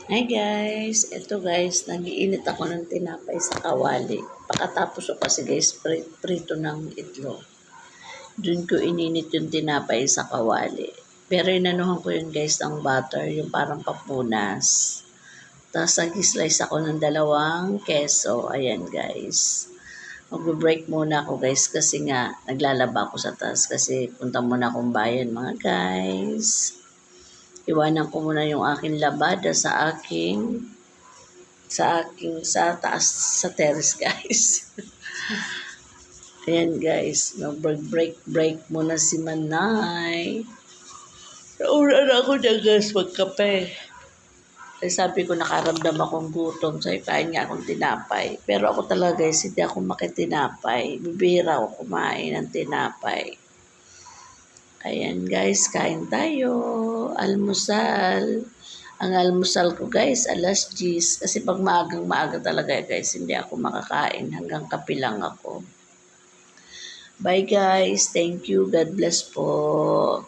Hi guys, eto guys, nagiinit ako ng tinapay sa kawali. Pakatapos ko kasi guys, prito ng itlog. Doon ko ininit yung tinapay sa kawali. Pero inanuhan ko yun guys ng butter, yung parang papunas. Tapos nag-slice ako ng dalawang keso. Ayan guys. Mag-break muna ako guys kasi nga naglalaba ako sa taas kasi punta muna akong bayan mga guys. Iwanan ko muna yung aking labada sa taas sa terrace guys. Ayan guys, break muna si Manay. Nauna na ako dyan guys magkape. Kasi sabi ko nakaramdam akong gutom. Sabi kain nga akong tinapay. Pero ako talaga guys, hindi ako makitinapay. Bibira ako kumain ng tinapay. Ayan guys, kain tayo. Almusal. Ang almusal ko guys, alas 10. Kasi pag maaga talaga guys, hindi ako makakain. Hanggang kape lang ako. Bye guys. Thank you. God bless po.